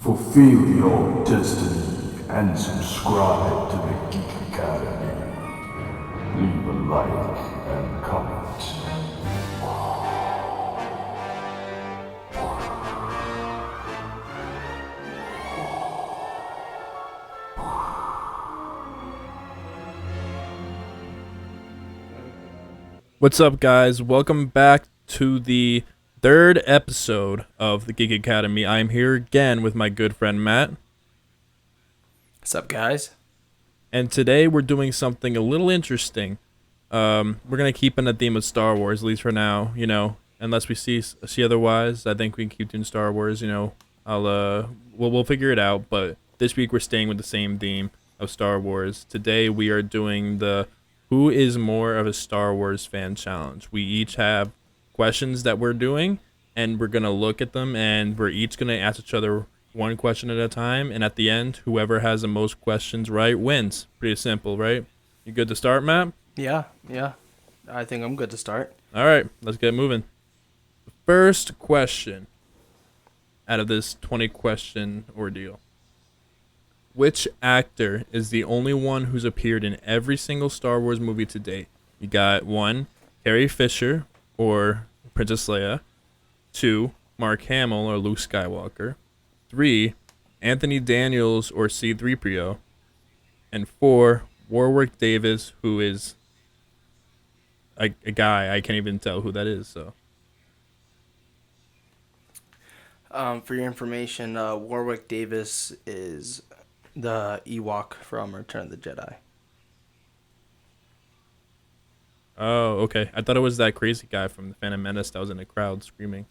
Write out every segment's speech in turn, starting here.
Fulfill your destiny and subscribe to the Geek Academy. Leave a like and comment. What's up, guys? Welcome back to the third episode of the Geek Academy. I am here again with my good friend Matt. What's up, guys? And today we're doing something a little interesting. We're going to keep in the theme of Star Wars, at least for now, unless we see otherwise. I think we can keep doing Star Wars, we'll figure it out. But this week we're staying with the same theme of Star Wars. Today we are doing the Who is more of a Star Wars fan challenge. We each have questions that we're doing, and we're going to look at them, and we're each going to ask each other one question at a time, and at the end, whoever has the most questions right wins. Pretty simple, right? You good to start, Matt? Yeah. I think I'm good to start. All right, let's get moving. The first question out of this 20-question ordeal. Which actor is the only one who's appeared in every single Star Wars movie to date? You got 1, Carrie Fisher or Princess Leia. 2, Mark Hamill or Luke Skywalker. 3, Anthony Daniels or C-3PO. And 4, Warwick Davis, who is a guy. I can't even tell who that is. So, For your information, Warwick Davis is the Ewok from Return of the Jedi. oh, okay. I thought it was that crazy guy from the Phantom Menace that was in the crowd screaming.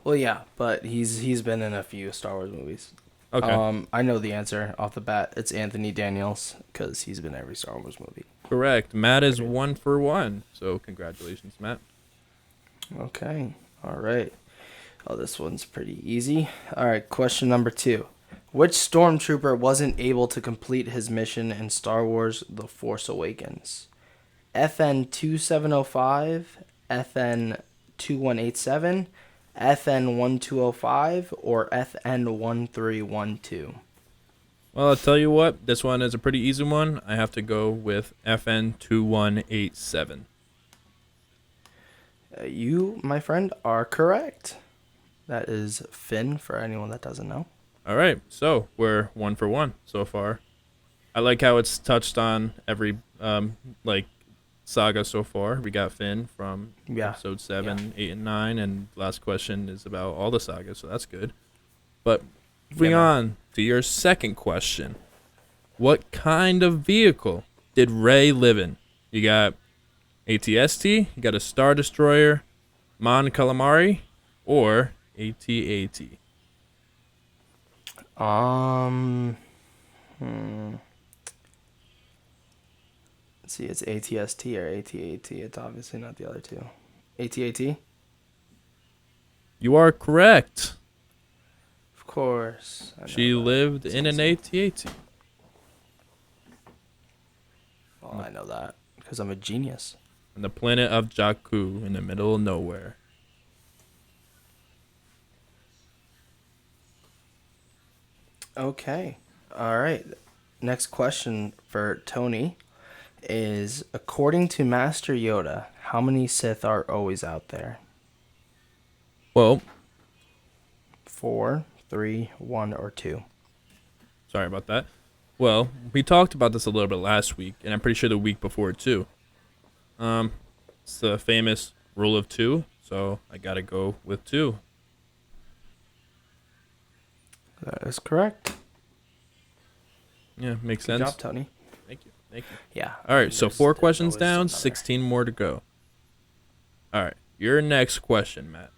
Well, yeah, but he's been in a few Star Wars movies. Okay. I know the answer off the bat. It's Anthony Daniels because he's been in every Star Wars movie. Correct. Matt is 1 for 1. So congratulations, Matt. Okay. All right. Oh, this one's pretty easy. All right. Question number 2. Which stormtrooper wasn't able to complete his mission in Star Wars The Force Awakens? FN 2705, FN 2187, FN 1205, or FN 1312? Well, I'll tell you what. This one is a pretty easy one. I have to go with FN 2187. You, my friend, are correct. That is Finn, for anyone that doesn't know. All right. So we're 1 for 1 so far. I like how it's touched on every saga so far. We got Finn from episode 7, 8, and 9, and last question is about all the sagas, so that's good. But moving on to your second question. What kind of vehicle did Rey live in? You got AT-ST, you got a Star Destroyer, Mon Calamari, or AT-AT? Let's see, it's AT-ST or AT-AT. It's obviously not the other two. AT-AT? You are correct. Of course. She lived in an AT-AT. Well, I know that because I'm a genius. On the planet of Jakku in the middle of nowhere. Okay. All right. Next question for Tony is, according to Master Yoda, how many Sith are always out there? Well, 4, 3, 1, or 2? sorry about that. Well, we talked about this a little bit last week, and I'm pretty sure the week before too. It's the famous rule of 2, so I gotta go with 2. That is correct. Yeah, makes Good sense. job, Tony. Thank you. Yeah. All right, so 4 questions always down, another. 16 more to go. All right, your next question, Matt.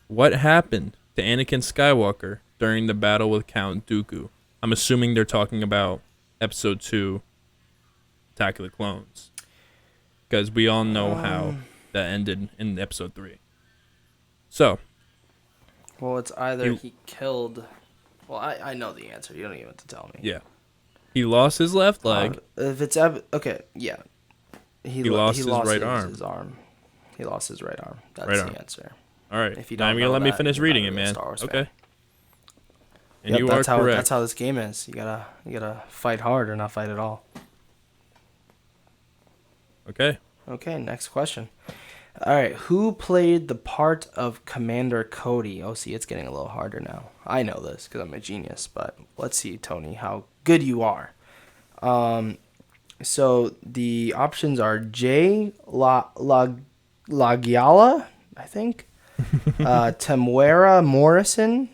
What happened to Anakin Skywalker during the battle with Count Dooku? I'm assuming they're talking about Episode 2, Attack of the Clones. Because we all know how that ended in Episode 3. So. Well, it's either he killed... Well, I know the answer. You don't even have to tell me. Yeah. He lost his left leg. If it's... Okay, yeah. He lost his right arm. His arm. He lost his right arm. That's Right the arm. answer. All right. If you Now don't you're know gonna let me that, finish you're reading not it, really a man. Star Wars Okay. fan. And you are correct. That's how this game is. You gotta fight hard or not fight at all. Okay. Okay, next question. All right, who played the part of Commander Cody? Oh, see, it's getting a little harder now. I know this because I'm a genius, but let's see, Tony, how good you are. So the options are Lagiala, I think, Temuera Morrison,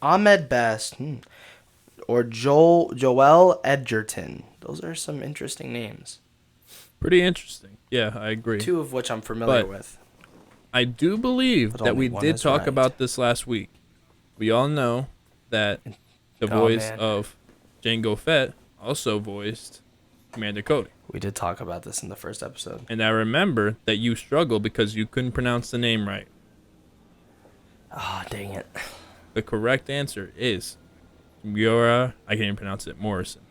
Ahmed Best, or Joel Edgerton. Those are some interesting names. Pretty interesting. Yeah, I agree. Two of which I'm familiar with. I do believe But that only we one did is talk right. about this last week. We all know that the voice man. of Jango Fett also voiced Commander Cody. We did talk about this in the first episode. And I remember that you struggled because you couldn't pronounce the name right. Ah, dang it. The correct answer is Miura, I can't even pronounce it, Morrison.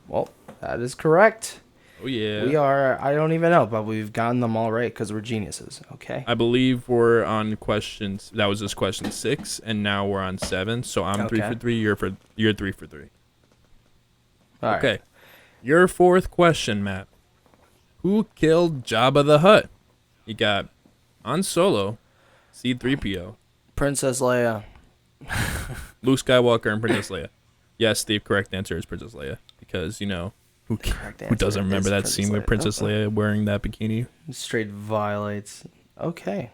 Well, that is correct. Oh, yeah. We are, I don't even know, but we've gotten them all right because we're geniuses, okay? I believe we're on questions. That was just question 6, and now we're on 7. So I'm 3 Okay. for 3. You're 3 for 3. All right. Okay. Your fourth question, Matt. Who killed Jabba the Hutt? You got Han Solo, C-3PO, Princess Leia. Luke Skywalker, and Princess Leia. Yes, the correct answer is Princess Leia because, who Correct who answer doesn't remember is that Princess scene with Leia. Princess Okay. Leia wearing that bikini? Straight violates. Okay.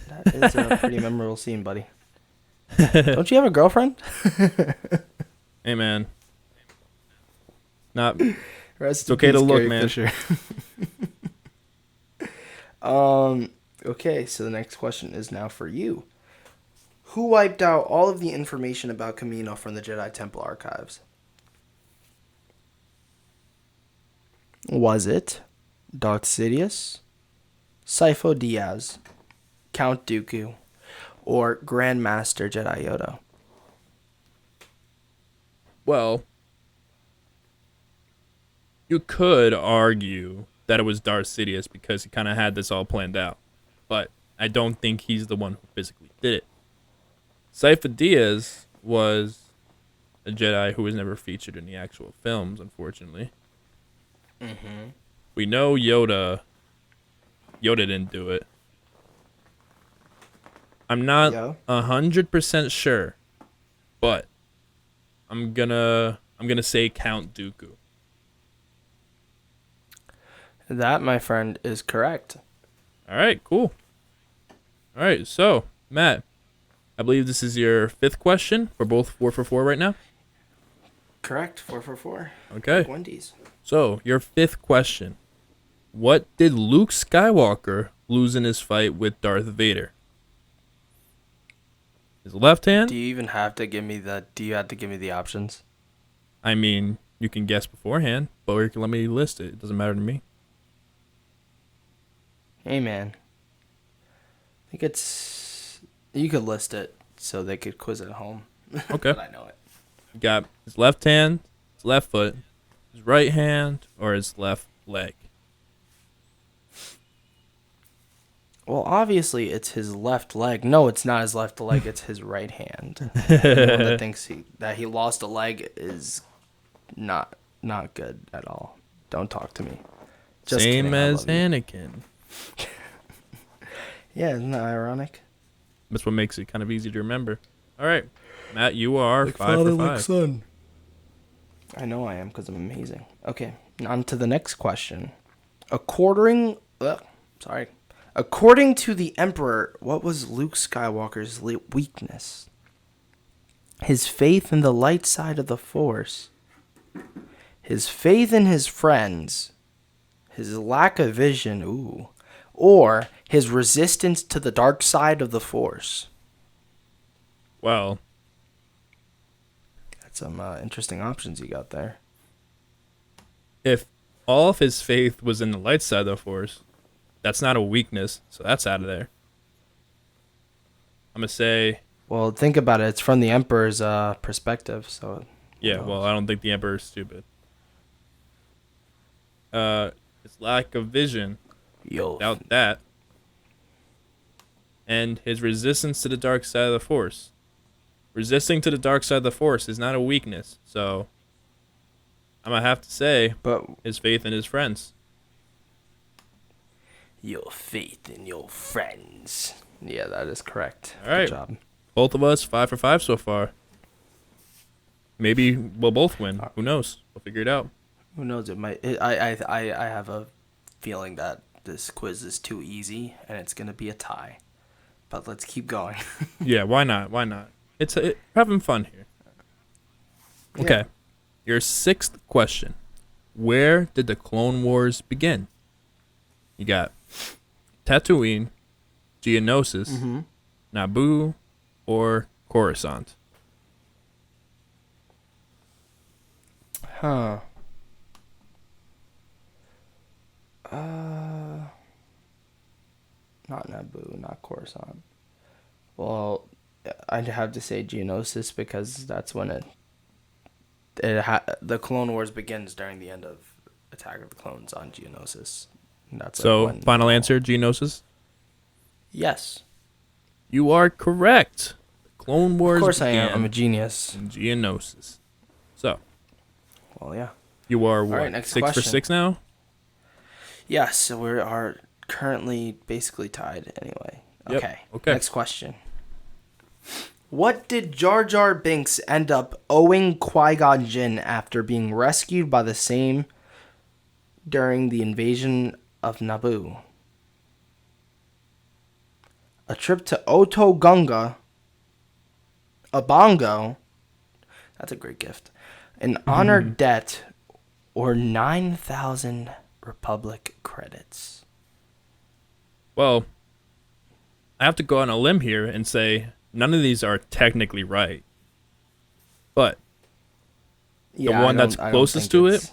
That is a pretty memorable scene, buddy. Don't you have a girlfriend? Hey, man. Not Rest It's in okay to peace, look, Carrie man. Fisher. Okay, so the next question is now for you. Who wiped out all of the information about Kamino from the Jedi Temple archives? Was it Darth Sidious, Sifo Dyas, Count Dooku, or Grandmaster Jedi Yoda? Well, you could argue that it was Darth Sidious because he kind of had this all planned out. But I don't think he's the one who physically did it. Sifo Dyas was a Jedi who was never featured in the actual films, unfortunately. Mm-hmm. We know Yoda didn't do it. I'm not Yeah. 100% sure, but I'm gonna say Count Dooku. That, my friend, is correct. All right, cool. All right, so Matt, I believe this is your 5th question. We're both 4 for 4 right now. Correct. 4 for 4. Okay. Like Wendy's. So your 5th question: what did Luke Skywalker lose in his fight with Darth Vader? His left hand? Do you even have to give me the options? I mean, you can guess beforehand, but you can let me list it. It doesn't matter to me. Hey, man. I think it's... You could list it so they could quiz it at home. Okay. But I know it. You got his left hand, his left foot, his right hand, or his left leg. Well, obviously, it's his left leg. No, it's not his left leg. It's his right hand. Anyone that thinks that he lost a leg is not good at all. Don't talk to me. Just Same kidding, I as love you. Anakin. Yeah, isn't that ironic? That's what makes it kind of easy to remember. All right, Matt, you are 5 for 5. son. I know I am because I'm amazing. Okay, on to the next question. According to the Emperor, what was Luke Skywalker's weakness? His faith in the light side of the Force, his faith in his friends, his lack of vision, or his resistance to the dark side of the Force. Well, That's some interesting options you got there. if all of his faith was in the light side of the Force, that's not a weakness, so that's out of there. I'm going to say, Well, think about it. It's from the Emperor's perspective, so... yeah, well, I don't think the Emperor's stupid. His lack of vision, Yo. doubt that. And his resistance to the dark side of the Force. resisting to the dark side of the Force is not a weakness. So I'm gonna have to say But his faith in his friends. your faith in your friends. Yeah, that is correct. All right. Good job. Both of us 5 for 5 so far. Maybe we'll both win. Who knows? We'll figure it out. Who knows? I have a feeling that this quiz is too easy and it's gonna be a tie. But let's keep going. Yeah, why not? Why not? We're having fun here. Yeah. Okay. Your 6th question. Where did the Clone Wars begin? You got Tatooine, Geonosis, Naboo, or Coruscant. Huh. Not Naboo, not Coruscant. Well, I'd have to say Geonosis because that's when the Clone Wars begins during the end of Attack of the Clones on Geonosis. And that's So, when, final answer, Geonosis? Yes. You are correct. The Clone Wars Of course I began am. I'm a genius. in Geonosis. So, Well, yeah. you are what? right, next 6 for question. 6 now? Yes, so we are currently basically tied anyway. Yep, Okay. okay. Next question. What did Jar Jar Binks end up owing Qui-Gon Jinn after being rescued by the same during the invasion of Naboo? A trip to Oto Gunga, a bongo, that's a great gift, an honor debt, or 9,000 Republic credits. Well, I have to go on a limb here and say none of these are technically right. But one that's closest to it,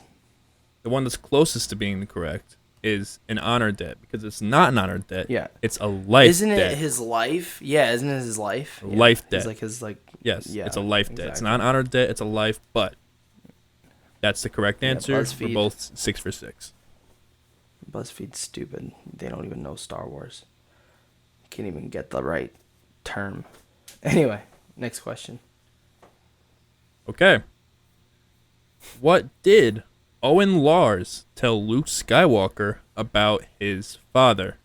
the one that's closest to being correct is an honor debt because it's not an honor debt. Yeah. It's a life Isn't debt. it his life? Yeah, isn't it his life? Yeah. Life debt. It's like his Yes, yeah, it's a life debt. It's exactly. not an honor debt, it's a life, but that's the correct answer. We're BuzzFeed. both 6 for 6. BuzzFeed's stupid. They don't even know Star Wars. Can't even get the right term. Anyway, next question. Okay. What did Owen Lars tell Luke Skywalker about his father?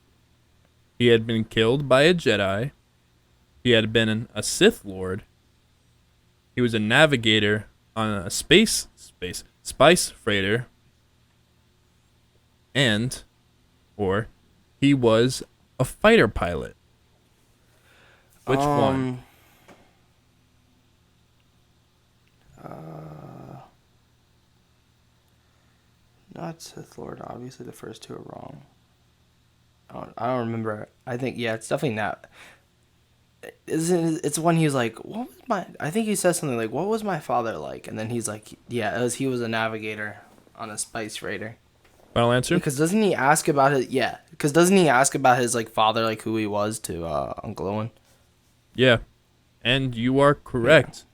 He had been killed by a Jedi. He had been a Sith Lord. He was a navigator on a spice freighter. Or he was a fighter pilot. Which one? Not Sith Lord. Obviously, the first two are wrong. I don't remember. I think it's definitely not. It's when he was like, "What was my?" I think he says something like, "What was my father like?" And then he's like, "Yeah, he was a navigator on a spice freighter." Final answer? Because doesn't he ask about his? Yeah, because doesn't he ask about his like father, like who he was to Uncle Owen? Yeah. And you are correct.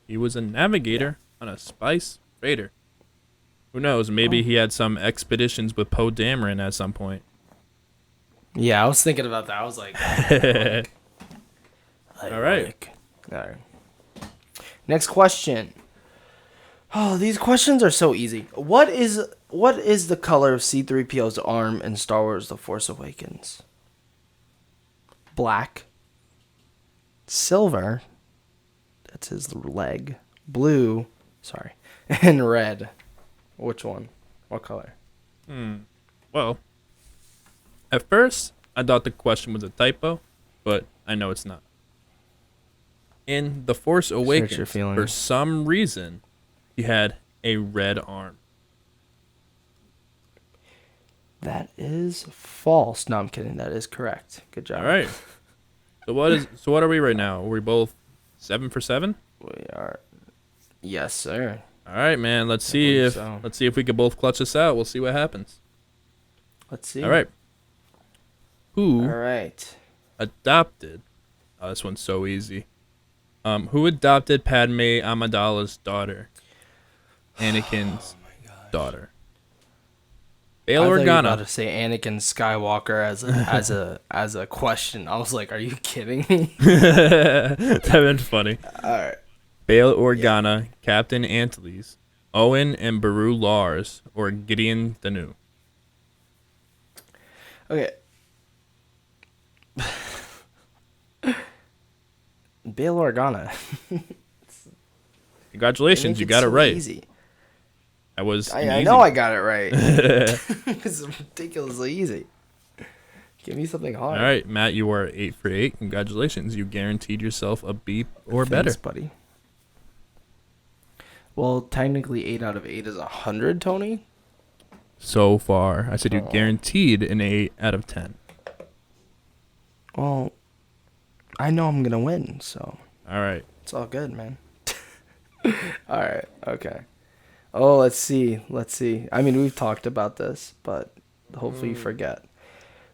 He was a navigator on a spice freighter. Who knows? Maybe he had some expeditions with Poe Dameron at some point. Yeah, I was thinking about that. I was like, All right. All right. Next question. Oh, these questions are so easy. What is the color of C-3PO's arm in Star Wars: The Force Awakens? Black. Silver. That's his leg. Blue. Sorry. And red. Which one? What color? Well, at first, I thought the question was a typo, but I know it's not. In The Force Awakens, your feelings. for some reason, he had a red arm. That is false. No, I'm kidding. That is correct. Good job. All right. So what are we right now? Are we both 7 for 7? We are. Yes, sir. All right, man. Let's believe see so. if we can both clutch this out. We'll see what happens. Let's see. All right. Who All right. adopted? Oh, this one's so easy. Who adopted Padme Amidala's daughter? Anakin's daughter. Bail I thought you were about Organa. to say Anakin Skywalker as a question. I was like, are you kidding me? That'd been funny. All right. Bail Organa, Captain Antilles, Owen and Baru Lars, or Gideon the New. Okay. Bail Organa. Congratulations, you got it right. Easy. That was I know I got it right. It's ridiculously easy. Give me something hard. All right, Matt, you are 8 for 8. Congratulations, you guaranteed yourself a B or Thanks, better. buddy. Well, technically 8 out of 8 is 100, Tony. So far, I said you guaranteed an 8 out of 10. Well, I know I'm gonna win, so All right. it's all good, man. All right, okay. Oh, let's see. I mean, we've talked about this, but hopefully you forget.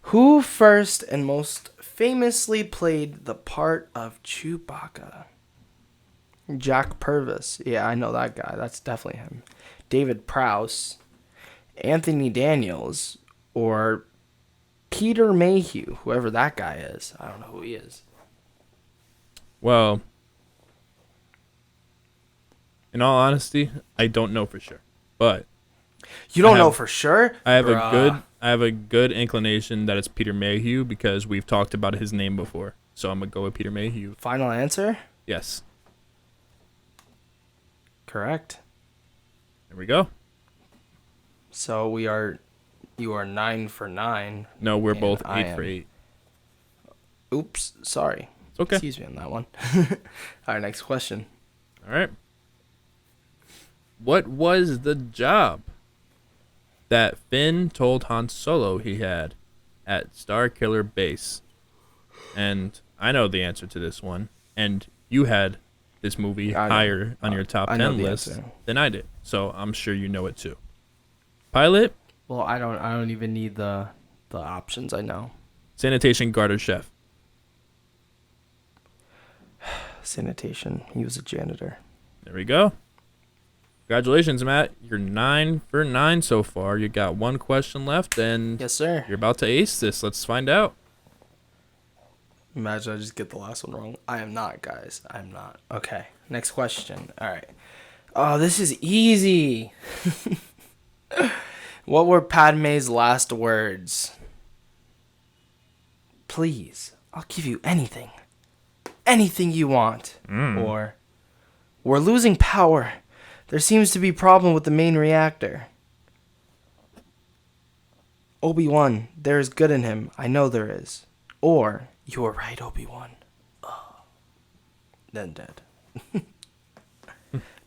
Who first and most famously played the part of Chewbacca? Jack Purvis. Yeah, I know that guy. That's definitely him. David Prowse, Anthony Daniels, or Peter Mayhew, whoever that guy is. I don't know who he is. Well, in all honesty, I don't know for sure. But You don't know for sure? I have Bruh. a good inclination that it's Peter Mayhew because we've talked about his name before. So I'm gonna go with Peter Mayhew. Final answer? Yes. Correct. There we go. So you are 9 for 9. No, we're And both I 8 for am- 8. Oops, sorry. It's okay. Excuse me on that one. All right, next question. All right. What was the job that Finn told Han Solo he had at Starkiller Base? And I know the answer to this one. And you had this movie I know. higher on your top I know 10 the list answer. than I did. So I'm sure you know it too. Pilot, Well, I don't even need the options. I know. sanitation guard or chef. Sanitation. He was a janitor. There we go. Congratulations, Matt. You're 9 for 9 so far. You got one question left, and Yes, sir. you're about to ace this. Let's find out. Imagine I just get the last one wrong. I am not, guys. I'm not. Okay. Next question. All right. Oh, this is easy. What were Padme's last words? Please, I'll give you anything. Anything you want. Or, we're losing power. There seems to be a problem with the main reactor. Obi-Wan, there is good in him. I know there is. Or, you were right, Obi-Wan. Oh. Then dead.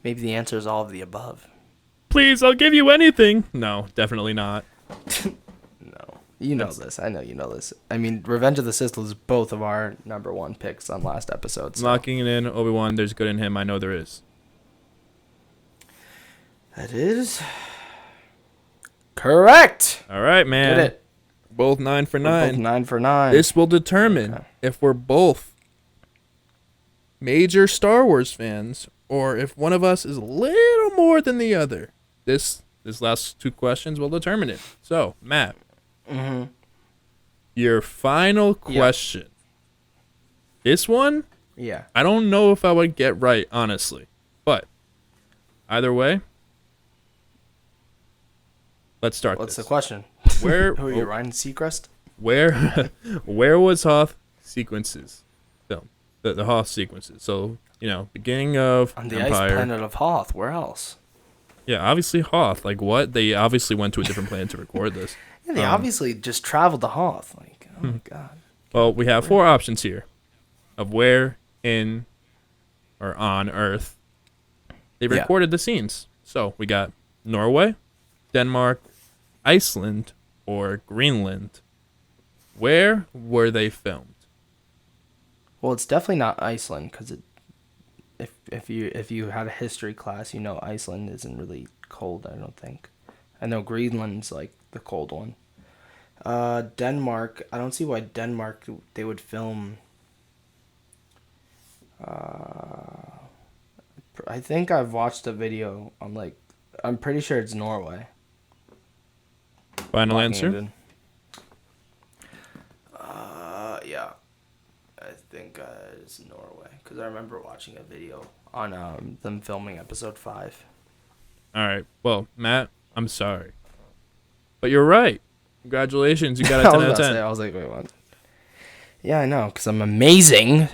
Maybe the answer is all of the above. Please, I'll give you anything. No, definitely not. No. You know this. I know you know this. I mean, Revenge of the Sith was both of our number one picks on last episode. So. Locking it in, Obi-Wan, there's good in him. I know there is. That is correct. All right, man. Get it. Both 9 for We're 9. both 9 for 9. This will determine Okay. if we're both major Star Wars fans or if one of us is a little more than the other. This last two questions will determine it. So, Matt, your final question. This one, Yeah. I don't know if I would get right, honestly. But either way, let's start What's the this. question? Where Who are you, Ryan Seacrest? where was Hoth sequences filmed? The Hoth sequences. So, beginning of On the Empire. ice planet of Hoth. Where else? Yeah, obviously Hoth. Like what? They obviously went to a different planet to record this. Yeah, they obviously just traveled to Hoth. Like, oh my god. Well, we have 4 options here of where in or on Earth they Yeah. recorded the scenes. So we got Norway, Denmark, Iceland, or Greenland. Where were they filmed? Well, it's definitely not Iceland because if you had a history class, Iceland isn't really cold. I don't think. I know Greenland's like the cold one. Denmark. I don't see why Denmark they would film. I think I've watched a video on I'm pretty sure it's Norway. Final Locking answer? it in. Yeah. I think it's Norway. Because I remember watching a video on them filming episode 5. All right. Well, Matt, I'm sorry. But you're right. Congratulations. You got a 10 out of 10. I was like, wait, what? Yeah, I know. Because I'm amazing.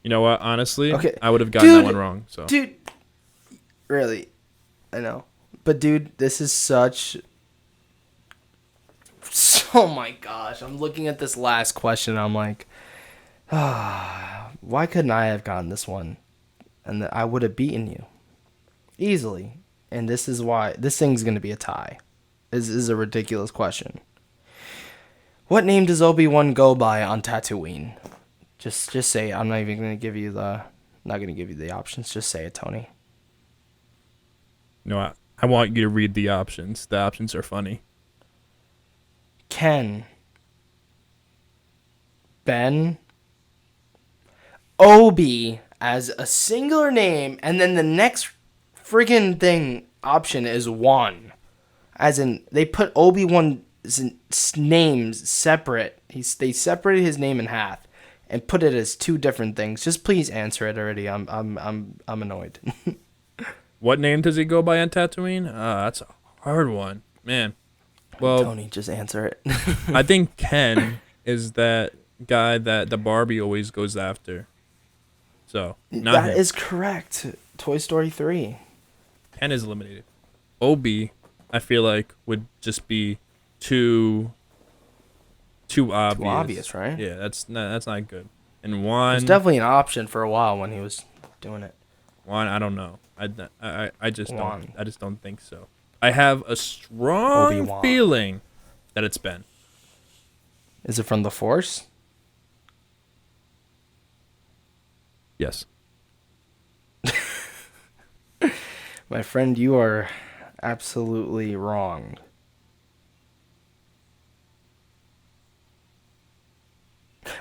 You know what? Honestly, Okay. I would have gotten that one wrong. So. Dude. Really. I know. But, dude, this is such... Oh, my gosh. I'm looking at this last question. And I'm like... why couldn't I have gotten this one? And I would have beaten you. Easily. And this is why. This thing's going to be a tie. This is a ridiculous question. What name does Obi-Wan go by on Tatooine? Just say it. I'm not even going to give you the options. Just say it, Tony. No, I want you to read the options. The options are funny. Ken. Ben. Obi as a singular name, and then the next friggin' thing option is Wan. As in, they put Obi-Wan's names separate. They separated his name in half and put it as two different things. Just please answer it already. I'm annoyed. What name does he go by on Tatooine? That's a hard one, man. Well, Tony, just answer it. I think Ken is that guy that the Barbie always goes after. So That is correct. Toy Story 3. Ken is eliminated. Obi, I feel like would just be too obvious. Too obvious, right? Yeah, that's not good. And Juan, It was definitely an option for a while when he was doing it. Juan, I don't know. I just Juan. don't. I just don't think so. I have a strong Obi-Wan. feeling that it's Ben. Is it from the Force? Yes. My friend, you are absolutely wrong.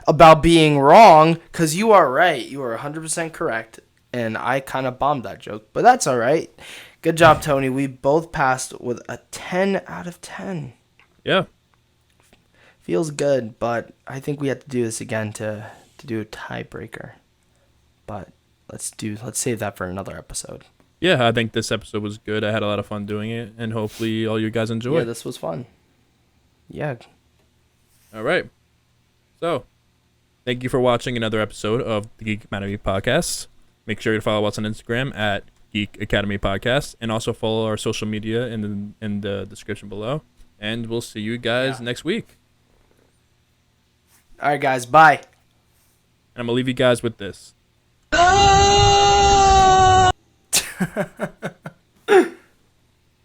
About being wrong, because you are right. You are 100% correct. And I kind of bombed that joke, but that's all right. Good job, Tony. We both passed with a 10 out of 10. Yeah. Feels good, but I think we have to do this again to do a tiebreaker. But let's save that for another episode. Yeah, I think this episode was good. I had a lot of fun doing it, and hopefully all you guys enjoyed. Yeah, this was fun. Yeah. All right. So, thank you for watching another episode of the Geek Academy Podcast. Make sure to follow us on Instagram at Geek Academy Podcast, and also follow our social media in the description below. And we'll see you guys next week. All right, guys. Bye. And I'm gonna leave you guys with this.